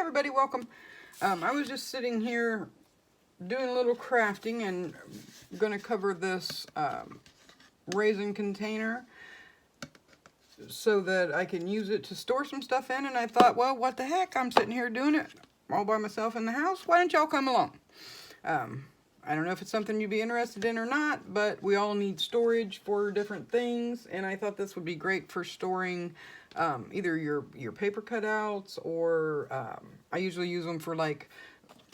everybody, welcome. I was just sitting here doing a little crafting and I'm going to cover this raisin container so that I can use it to store some stuff in. And I thought, well, what the heck, I'm sitting here doing it all by myself in the house. Why don't y'all come along? I don't know if it's something you'd be interested in or not, but we all need storage for different things, and I thought this would be great for storing either your paper cutouts, or I usually use them for like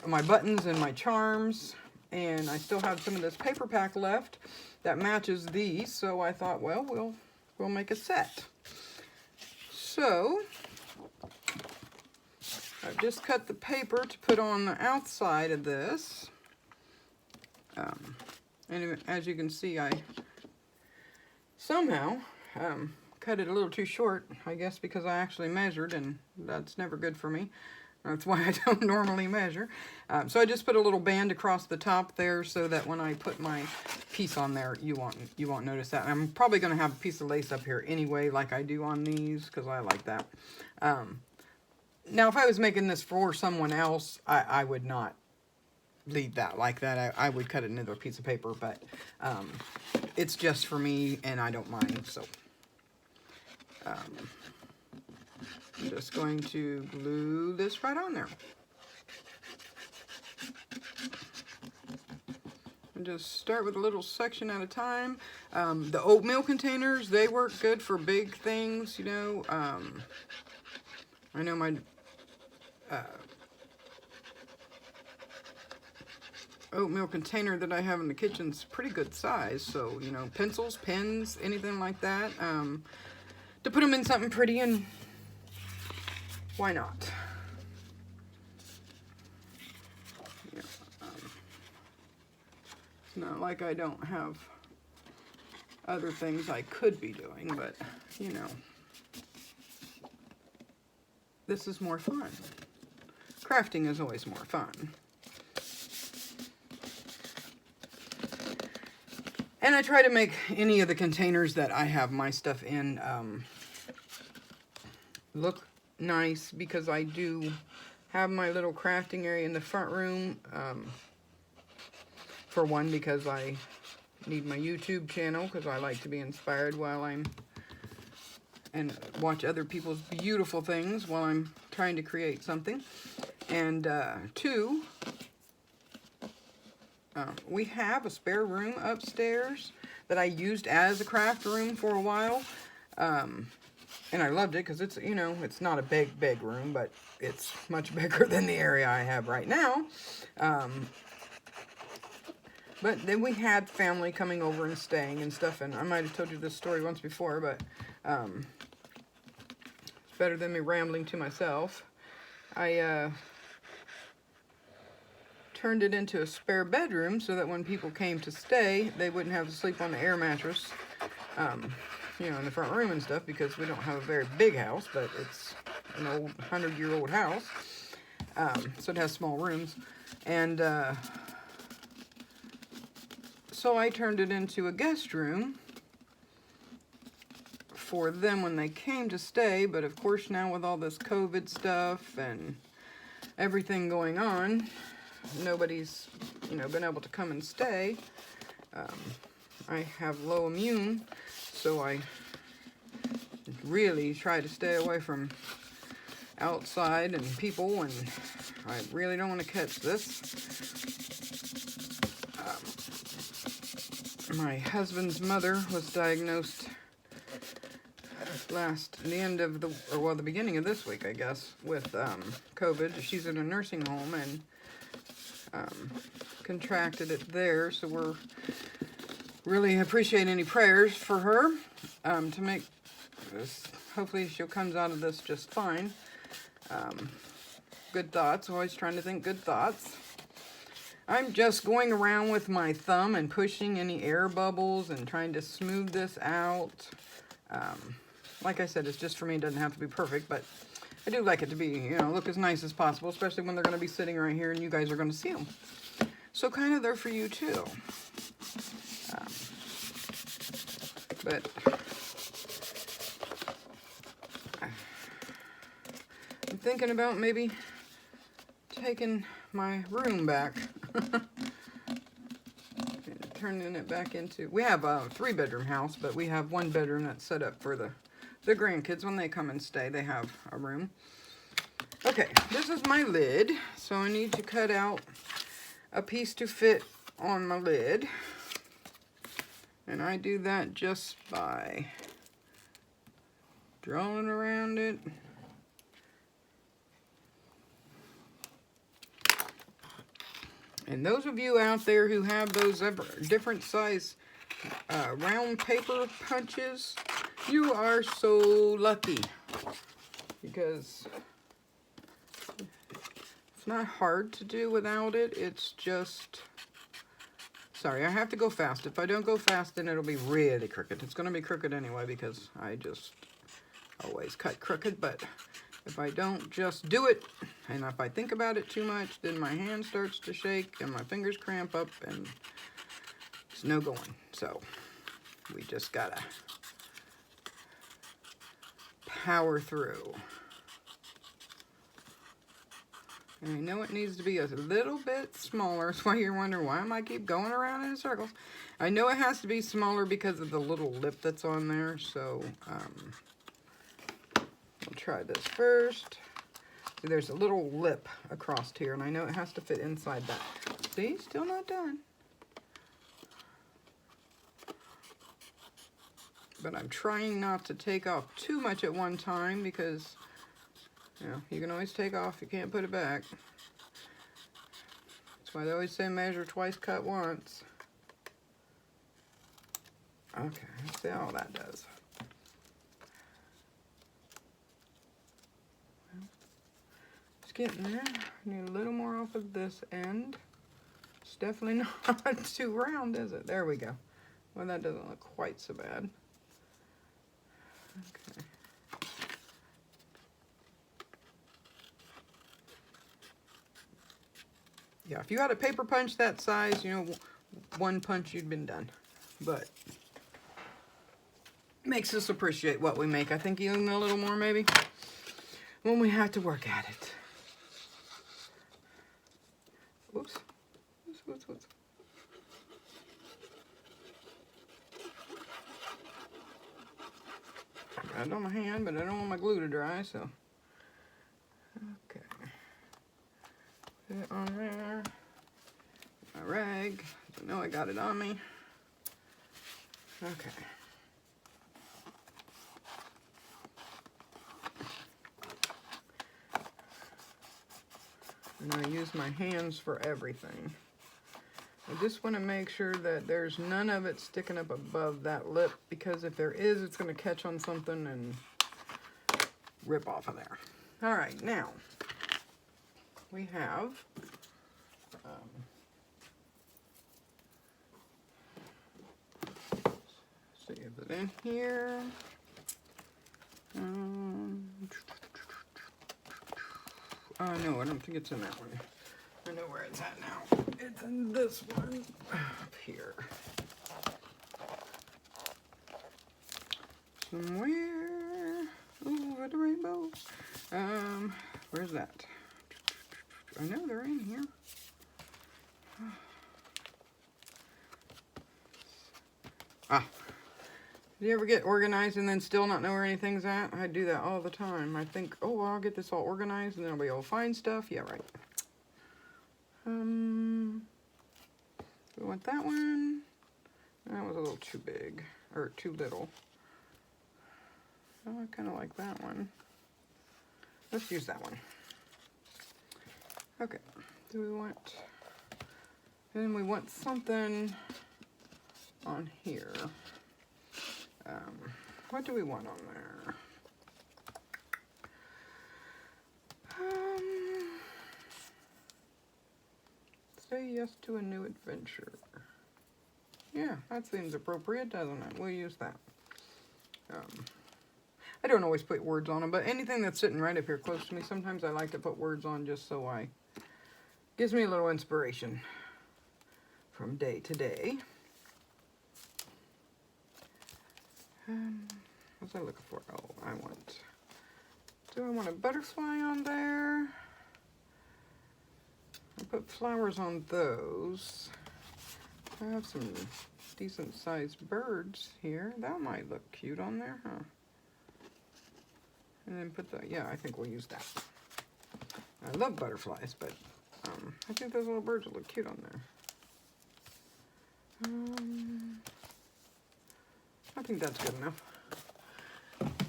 my buttons and my charms, and I still have some of this paper pack left that matches these, so I thought, well, we'll make a set. So I've just cut the paper to put on the outside of this. And as you can see, I somehow cut it a little too short, I guess because I actually measured, and that's never good for me. That's why I don't normally measure. So I just put a little band across the top there so that when I put my piece on there, you won't notice that. And I'm probably going to have a piece of lace up here anyway, like I do on these, because I like that. Now, if I was making this for someone else, I would not leave that like that. I would cut it into a piece of paper, but it's just for me and I don't mind. So I'm just going to glue this right on there and just start with a little section at a time. The oatmeal containers, they work good for big things, you know. I know my oatmeal container that I have in the kitchen's pretty good size, so you know, pencils, pens, anything like that, to put them in something pretty, and why not? Yeah, it's not like I don't have other things I could be doing, but you know, this is more fun. Crafting is always more fun. And I try to make any of the containers that I have my stuff in look nice, because I do have my little crafting area in the front room. For one, because I need my YouTube channel, because I like to be inspired while and watch other people's beautiful things while I'm trying to create something. And two, we have a spare room upstairs that I used as a craft room for a while, and I loved it because it's, you know, it's not a big room, but it's much bigger than the area I have right now. But then we had family coming over and staying and stuff, and I might have told you this story once before, but it's better than me rambling to myself. I turned it into a spare bedroom so that when people came to stay, they wouldn't have to sleep on the air mattress, you know, in the front room and stuff, because we don't have a very big house, but it's an old 100-year-old house, so it has small rooms. And so I turned it into a guest room for them when they came to stay, but of course now with all this COVID stuff and everything going on, nobody's, you know, been able to come and stay. I have low immune, so I really try to stay away from outside and people, and I really don't want to catch this. My husband's mother was diagnosed the beginning of this week, I guess, with COVID. She's in a nursing home and contracted it there, so we're really appreciate any prayers for her to make this. Hopefully she'll comes out of this just fine. Good thoughts, always trying to think good thoughts. I'm just going around with my thumb and pushing any air bubbles and trying to smooth this out. Like I said, it's just for me, it doesn't have to be perfect, but I do like it to be, you know, look as nice as possible, especially when they're going to be sitting right here and you guys are going to see them. So kind of there for you too. But I'm thinking about maybe taking my room back. Turning it back into, we have a 3-bedroom house, but we have 1 bedroom that's set up for the grandkids. When they come and stay, they have a room. Okay, this is my lid, so I need to cut out a piece to fit on my lid. And I do that just by drawing around it. And those of you out there who have those different size round paper punches, you are so lucky, because it's not hard to do without it. It's just, sorry, I have to go fast. If I don't go fast, then it'll be really crooked. It's going to be crooked anyway, because I just always cut crooked. But if I don't just do it, and if I think about it too much, then my hand starts to shake and my fingers cramp up and it's no going. So we just gotta power through. And I know it needs to be a little bit smaller. That's why you're wondering, why am I keep going around in circles? I know it has to be smaller because of the little lip that's on there. So I'll try this first. See, there's a little lip across here, and I know it has to fit inside that. See, still not done. But I'm trying not to take off too much at one time, because, you know, you can always take off, you can't put it back. That's why they always say measure twice, cut once. Okay, let's see how that does. Getting there. Need a little more off of this end. It's definitely not too round, is it? There we go. Well, that doesn't look quite so bad. Okay. Yeah, if you had a paper punch that size, you know, 1 punch you'd been done. But makes us appreciate what we make. I think even a little more maybe when we have to work at it. Whoops. Whoops. I got it on my hand, but I don't want my glue to dry, so. Okay. Put it on there. My rag. I know I got it on me. Okay. And I use my hands for everything. I just want to make sure that there's none of it sticking up above that lip, because if there is, it's going to catch on something and rip off of there. All right, now we have see if it's in here. No, I don't think it's in that one. I know where it's at now. It's in this one up here. Somewhere over the rainbow. Where's that? I know they're in here. Ah. Do you ever get organized and then still not know where anything's at? I do that all the time. I think, oh, well, I'll get this all organized and then I'll be able to find stuff. Yeah, right. We want that one. That was a little too big, or too little. Oh, I kind of like that one. Let's use that one. Okay. Do we want, then we want something on here. What do we want on there? Say yes to a new adventure. Yeah, that seems appropriate, doesn't it? We'll use that. I don't always put words on them, but anything that's sitting right up here close to me, sometimes I like to put words on just so gives me a little inspiration from day to day. What's I looking for? Oh, do I want a butterfly on there? I put flowers on those. I have some decent sized birds here. That might look cute on there, huh? And then put the, yeah, I think we'll use that. I love butterflies, but I think those little birds will look cute on there. I think that's good enough.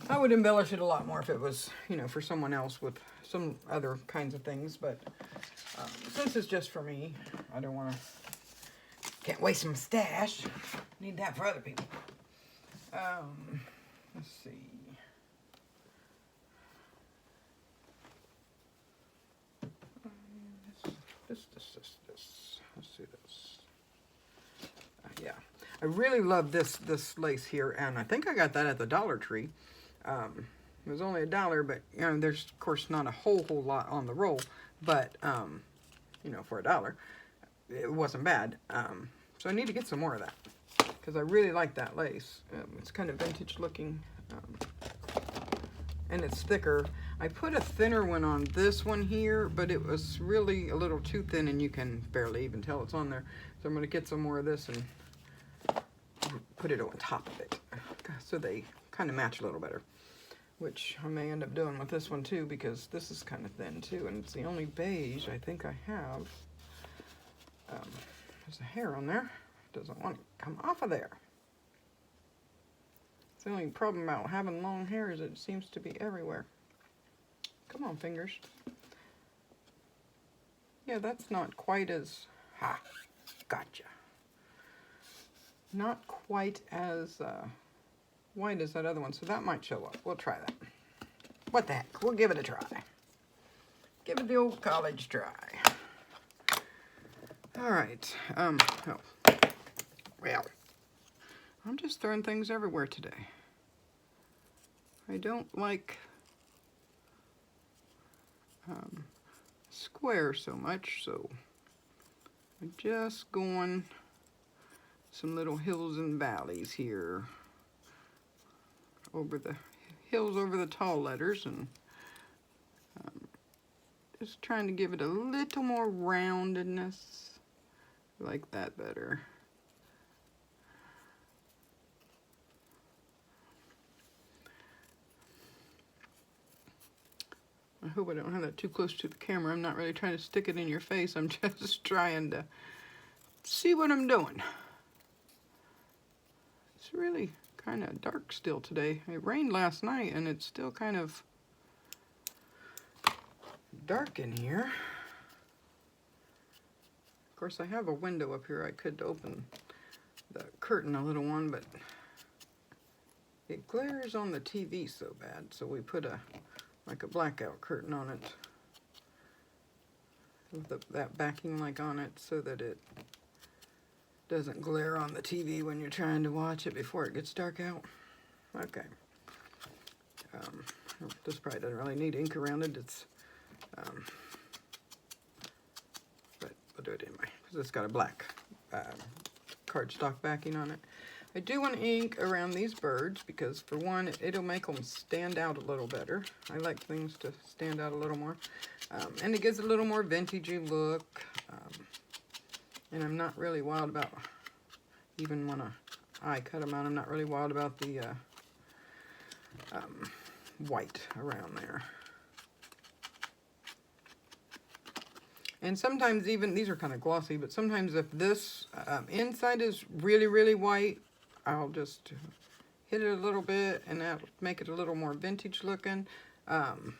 I would embellish it a lot more if it was, you know, for someone else with some other kinds of things, but since it's just for me, I don't want to, can't waste my stash. Need that for other people. Let's see. This. Let's see this. Yeah, I really love this lace here, and I think I got that at the Dollar Tree. It was only $1, but you know, there's of course not a whole lot on the roll, but you know, for $1, it wasn't bad. So I need to get some more of that because I really like that lace. It's kind of vintage looking, and it's thicker. I put a thinner one on this one here, but it was really a little too thin, and you can barely even tell it's on there. So I'm going to get some more of this and put it on top of it so they kind of match a little better, which I may end up doing with this one too, because this is kind of thin too, and it's the only beige I think I have. There's a hair on there. Doesn't want to come off of there. It's the only problem about having long hair is it seems to be everywhere. Come on, fingers. Yeah, that's not quite as, gotcha. Not quite as white as that other one, so that might show up. We'll try that. What the heck, we'll give it a try. Give it the old college try. All right, well, I'm just throwing things everywhere today. I don't like square so much, so I'm just going some little hills and valleys here, over the hills, over the tall letters, and just trying to give it a little more roundedness. I like that better. I hope I don't have that too close to the camera. I'm not really trying to stick it in your face. I'm just trying to see what I'm doing. It's really kind of dark still today. It rained last night and it's still kind of dark in here. Of course, I have a window up here. I could open the curtain a little one, but it glares on the TV so bad, so we put like a blackout curtain on it with that backing like on it so that it doesn't glare on the TV when you're trying to watch it before it gets dark out. Okay. This probably doesn't really need ink around it. It's, but we'll do it anyway because it's got a black cardstock backing on it. I do want ink around these birds because, for one, it'll make them stand out a little better. I like things to stand out a little more. And it gives a little more vintagey look. And I'm not really wild about, even when I cut them out, I'm not really wild about the white around there. And sometimes even, these are kind of glossy, but sometimes if this inside is really, really white, I'll just hit it a little bit and that'll make it a little more vintage looking. You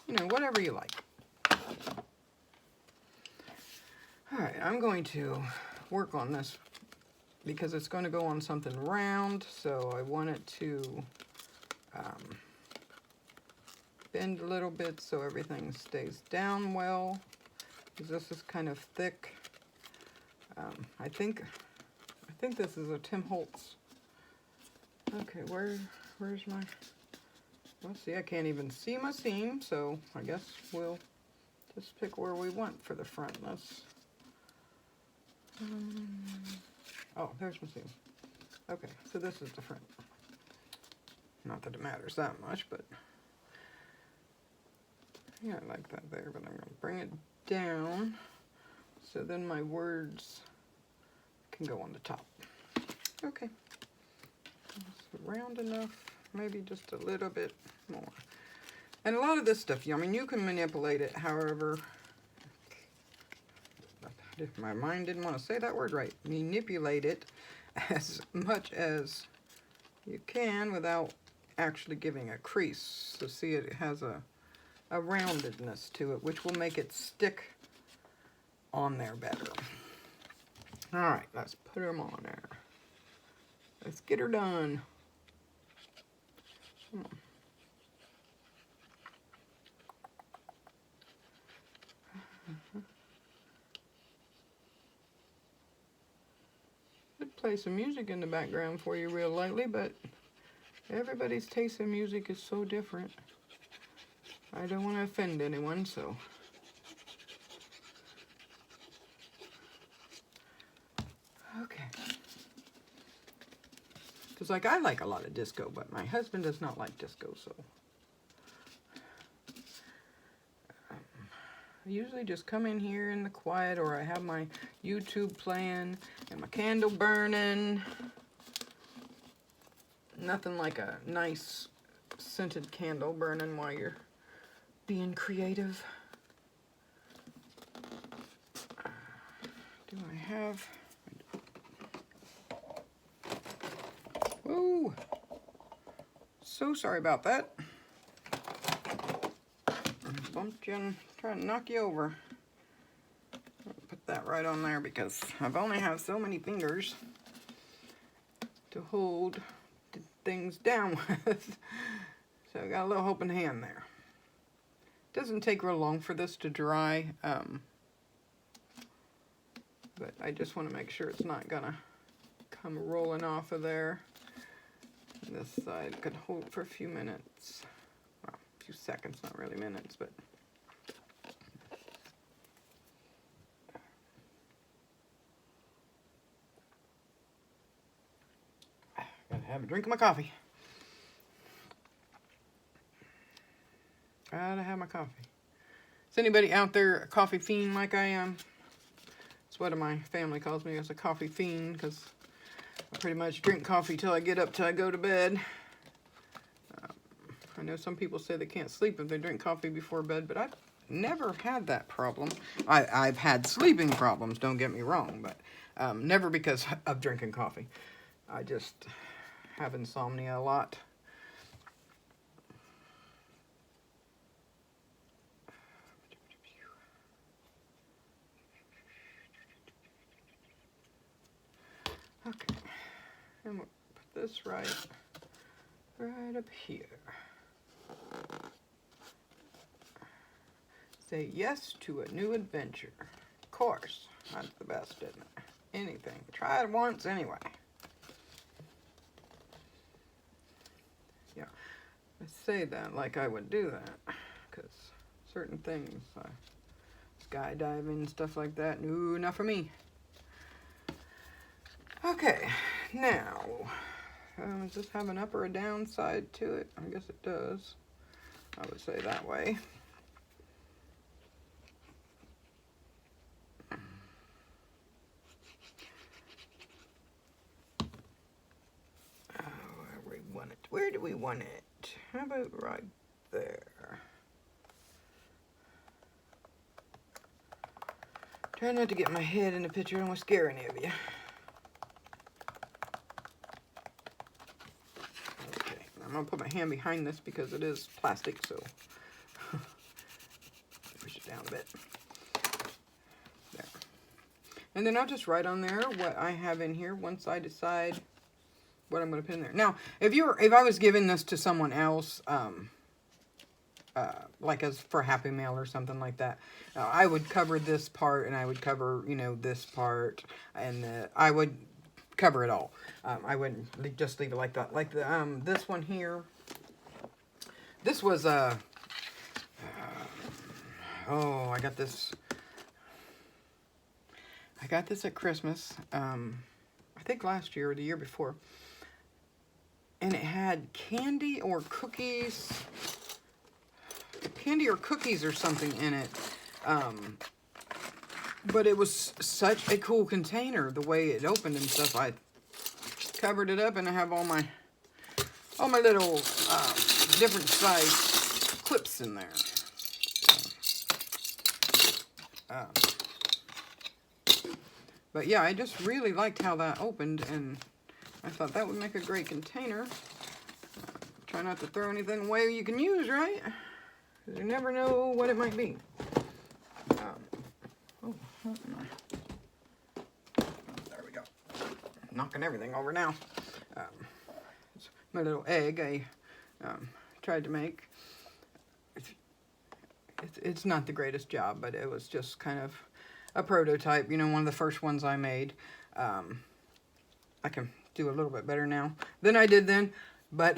know, whatever you like. Alright, I'm going to work on this because it's going to go on something round, so I want it to bend a little bit so everything stays down well, because this is kind of thick. I think this is a Tim Holtz. Okay, where's my, let's see, I can't even see my seam, so I guess we'll just pick where we want for the front. Let's, oh, there's my seam. Okay, so this is the front. Not that it matters that much, but yeah, I like that there, but I'm going to bring it down so then my words can go on the top. Okay, so round enough, maybe just a little bit more. And a lot of this stuff, I mean, you can manipulate it however, my mind didn't want to say that word right, manipulate it as much as you can without actually giving a crease. So see, it has a roundedness to it, which will make it stick on there better. All right, let's put them on there. Let's get her done. Come on. I'd play some music in the background for you real lightly, but everybody's taste in music is so different. I don't want to offend anyone, so. Okay. Because, like, I like a lot of disco, but my husband does not like disco, so. I usually just come in here in the quiet, or I have my YouTube playing and my candle burning. Nothing like a nice scented candle burning while you're being creative. Do I have... Whoa! So sorry about that. I bumped you and trying to knock you over. I'll put that right on there because I've only have so many fingers to hold things down with. So I got a little helping hand there. Doesn't take real long for this to dry, but I just want to make sure it's not gonna come rolling off of there. This side could hold for a few minutes, well, a few seconds, not really minutes, but gotta have a drink of my coffee. Gotta have my coffee. Is anybody out there a coffee fiend like I am? That's what my family calls me, as a coffee fiend, because I pretty much drink coffee till I get up, till I go to bed. I know some people say they can't sleep if they drink coffee before bed, but I've never had that problem. I've had sleeping problems, don't get me wrong, but never because of drinking coffee. I just have insomnia a lot. Okay, and we'll put this right up here. Say yes to a new adventure. Of course, that's the best, isn't it? Anything. Try it once anyway. Yeah, I say that like I would do that, because certain things, skydiving and stuff like that, no, not for me. Okay, now, does this have an up or a down side to it? I guess it does. I would say that way. Where do we want it? How about right there? Try not to get my head in the picture. I don't want to scare any of you. Okay, I'm going to put my hand behind this because it is plastic, so push it down a bit. There. And then I'll just write on there what I have in here once I decide what I'm going to put in there. Now, if I was giving this to someone else, like as for Happy Mail or something like that, I would cover this part, and I would cover, this part, and I would cover it all. I wouldn't just leave it like that. Like the this one here. This was oh, I got this. I got this at Christmas. I think last year or the year before. And it had candy or cookies or something in it. But it was such a cool container, the way it opened and stuff. I covered it up, and I have all my little different size clips in there. But yeah, I just really liked how that opened, and I thought that would make a great container. Try not to throw anything away you can use, right? Because you never know what it might be. There we go. Knocking everything over now. My little egg I tried to make. It's not the greatest job, but it was just kind of a prototype, you know, one of the first ones I made. I can do a little bit better now than I did then, but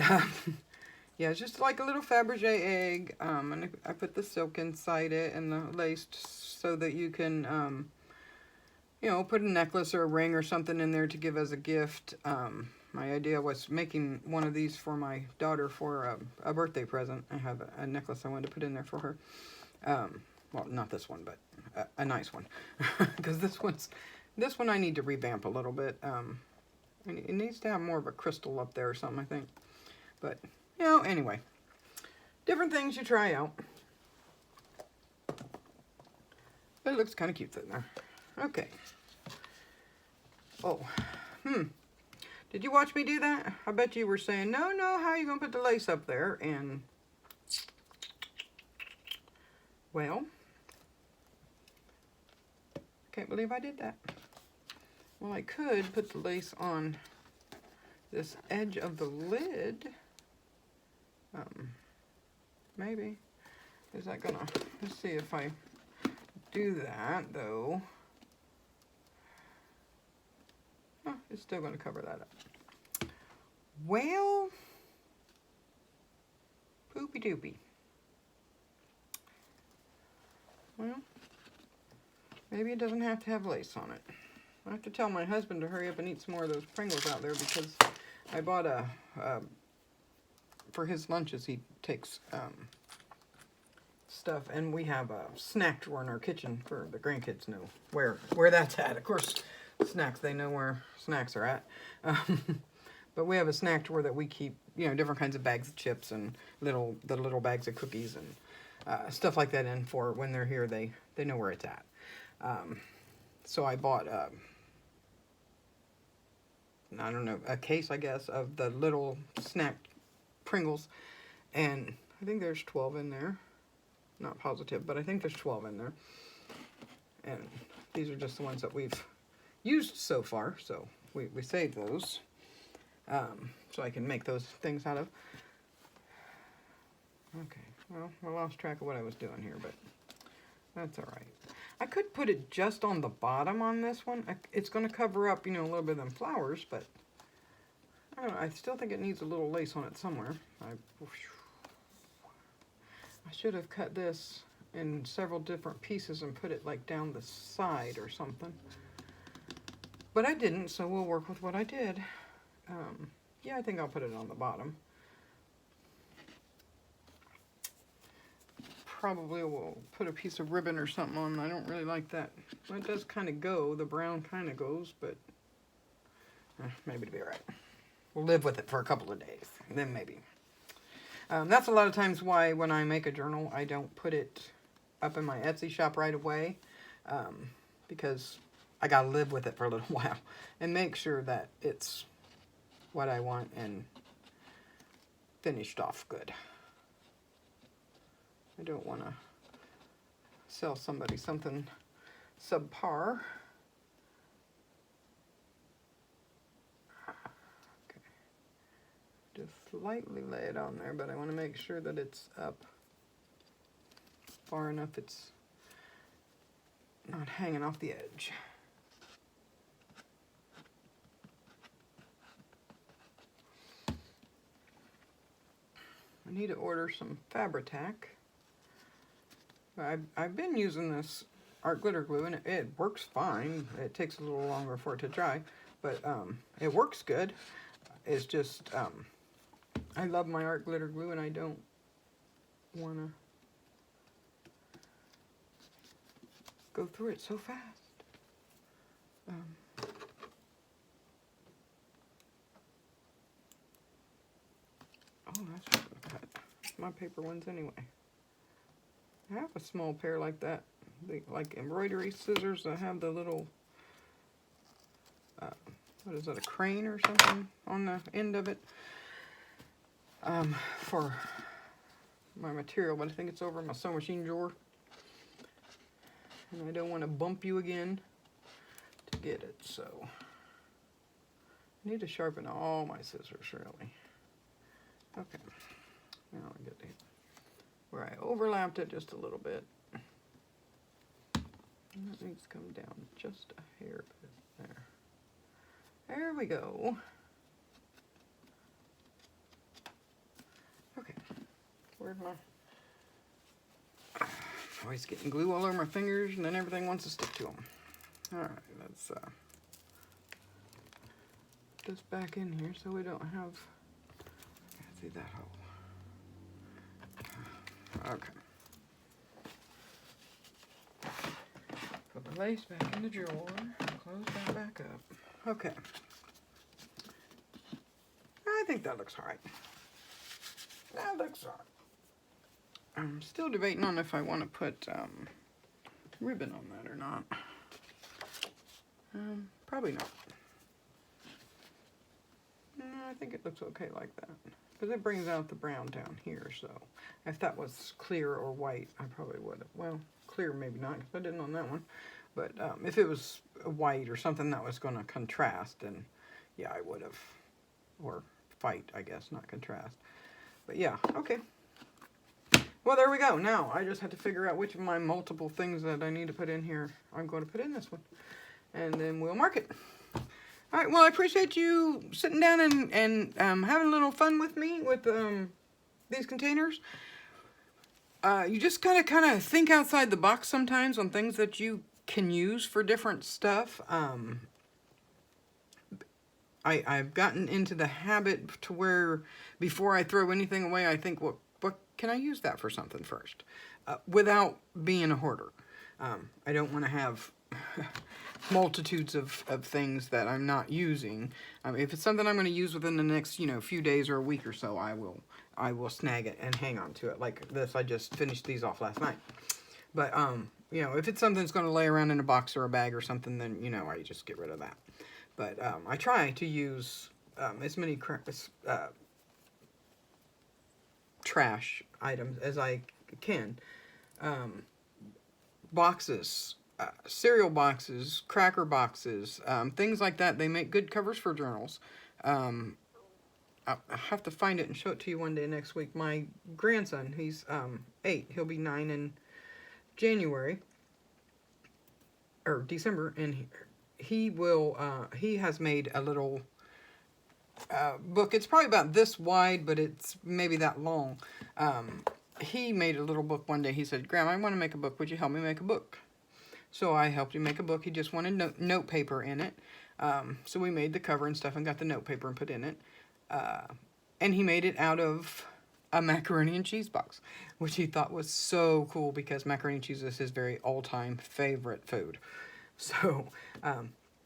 yeah, it's just like a little Fabergé egg, and I put the silk inside it and the lace so that you can, you know, put a necklace or a ring or something in there to give as a gift. My idea was making one of these for my daughter for a birthday present. I have a necklace I wanted to put in there for her. Well, not this one, but a nice one, because this one I need to revamp a little bit. It needs to have more of a crystal up there or something, I think. But, you know, anyway, different things you try out. But it looks kind of cute sitting there. Okay. Oh, did you watch me do that? I bet you were saying, no, how are you going to put the lace up there? And, well, can't believe I did that. Well, I could put the lace on this edge of the lid. Maybe. Is that gonna, let's see if I do that, though. Oh, it's still gonna cover that up. Well, poopy doopy. Well, maybe it doesn't have to have lace on it. I have to tell my husband to hurry up and eat some more of those Pringles out there, because I bought for his lunches he takes stuff, and we have a snack drawer in our kitchen for the grandkids know where that's at. Of course, snacks, they know where snacks are at. But we have a snack drawer that we keep, you know, different kinds of bags of chips and the little bags of cookies and stuff like that in for when they're here. They know where it's at. So I bought I don't know, a case, I guess, of the little snack Pringles, and I think there's 12 in there. Not positive, but I think there's 12 in there. And these are just the ones that we've used so far, so we saved those. So I can make those things out of. Okay, well, I lost track of what I was doing here, but that's all right. I could put it just on the bottom on this one. It's going to cover up, you know, a little bit of them flowers, but I don't know, I still think it needs a little lace on it somewhere. I should have cut this in several different pieces and put it like down the side or something. But I didn't, so we'll work with what I did. Yeah, I think I'll put it on the bottom. Probably will put a piece of ribbon or something on. I don't really like that. It does kind of go. The brown kind of goes, but maybe it'll be all right. We'll live with it for a couple of days, and then maybe. That's a lot of times why when I make a journal, I don't put it up in my Etsy shop right away, because I gotta live with it for a little while and make sure that it's what I want and finished off good. I don't want to sell somebody something subpar. Okay. Just lightly lay it on there, but I want to make sure that it's up far enough it's not hanging off the edge. I need to order some Fabri-Tac. I've been using this art glitter glue, and it works fine. It takes a little longer for it to dry, but it works good. It's just, I love my art glitter glue, and I don't want to go through it so fast. Oh, that's what I cut my paper ones anyway. I have a small pair like that, like embroidery scissors that have the little, what is that, a crane or something on the end of it, for my material, but I think it's over in my sewing machine drawer. And I don't want to bump you again to get it, so I need to sharpen all my scissors, really. Okay, now I get to where I overlapped it just a little bit. And that needs to come down just a hair bit there. There we go. Okay, where's my... Always getting glue all over my fingers, and then everything wants to stick to them. All right, let's put this back in here so we don't have. See that hole? Okay. Put the lace back in the drawer. Close that back up. Okay. I think that looks all right. That looks all right. I'm still debating on if I want to put ribbon on that or not. Probably not. No, I think it looks okay like that. Because it brings out the brown down here, so if that was clear or white, I probably would have. Well, clear maybe not, because I didn't on that one. But if it was white or something that was going to contrast, then yeah, I would have. Or fight, I guess, not contrast. But yeah, okay. Well, there we go. Now, I just have to figure out which of my multiple things that I need to put in here I'm going to put in this one. And then we'll mark it. All right, well, I appreciate you sitting down and having a little fun with me with these containers. You just kind of think outside the box sometimes on things that you can use for different stuff. I've gotten into the habit to where before I throw anything away, I think, what can I use that for something first? Without being a hoarder. I don't want to have multitudes of things that I'm not using. If it's something I'm going to use within the next, few days or a week or so, I will snag it and hang on to it. Like this, I just finished these off last night. But, if it's something that's going to lay around in a box or a bag or something, then, I just get rid of that. But I try to use as many trash items as I can. Boxes, cereal boxes, cracker boxes, things like that. They make good covers for journals. I have to find it and show it to you one day next week. My grandson, he's 8. He'll be 9 in January or December, and he has made a little book. It's probably about this wide, but it's maybe that long. He made a little book one day. He said, "Grandma, I want to make a book. Would you help me make a book?" So I helped him make a book. He just wanted note paper in it. So we made the cover and stuff and got the note paper and put in it. And he made it out of a macaroni and cheese box, which he thought was so cool because macaroni and cheese is his very all-time favorite food. So,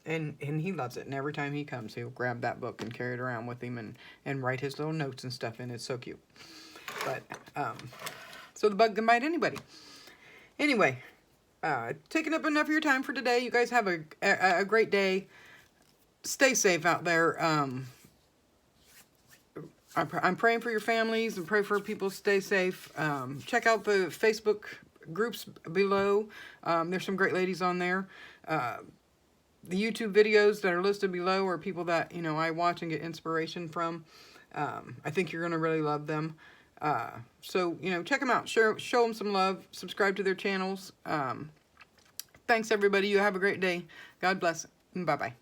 and he loves it. And every time he comes, he'll grab that book and carry it around with him and write his little notes and stuff in it. It's so cute. But, so the bug can bite anybody. Anyway, taking up enough of your time for today. You guys have a great day. Stay safe out there. I'm praying for your families and pray for people to stay safe. Check out the Facebook groups below. There's some great ladies on there. The YouTube videos that are listed below are people that, I watch and get inspiration from. I think you're going to really love them. So, check them out. Show them some love. Subscribe to their channels. Thanks, everybody. You have a great day. God bless. Bye-bye.